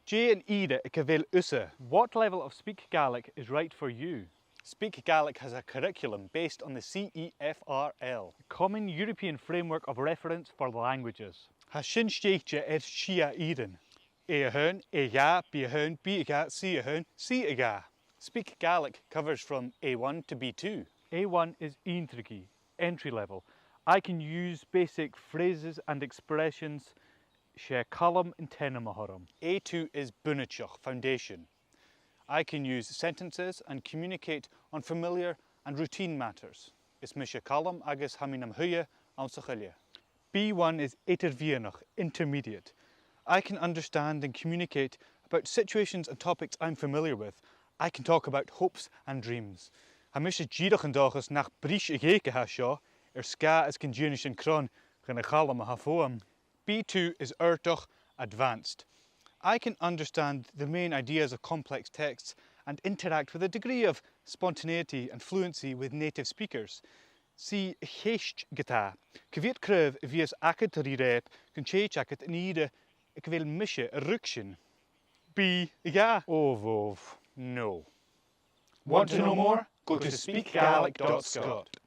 J and Ida ik wil usse. What level of Speak Gaelic is right for you? Speak Gaelic has a curriculum based on the CEFRL. Common European Framework of Reference for Languages. Ha sin steigtje shia Eden. A hun, a ga, b hun, b ga, c hun, c ga. Speak Gaelic covers from A1 to B2. A1 is intrigi, entry level. I can use basic phrases and expressions. She column in tenamahorum. A2 is Bunachach, foundation. I can use sentences and communicate on familiar and routine matters. Is misha column agus haminam huye ansachilje. B1 is etervienach, intermediate. I can understand and communicate about situations and topics I'm familiar with. I can talk about hopes and dreams. Hamisha jidach en dagus nach brish egeke ha sha, ska is conjunish en kron, gana column ha foam. B2 is urtoch, advanced. I can understand the main ideas of complex texts and interact with a degree of spontaneity and fluency with native speakers. See heist geta. Kviet krev vies akket rirep, kun akket nide, ik wil misje rukshin. B, ja. Ovov. No. Want to know more? Go to speakgaelic.scot.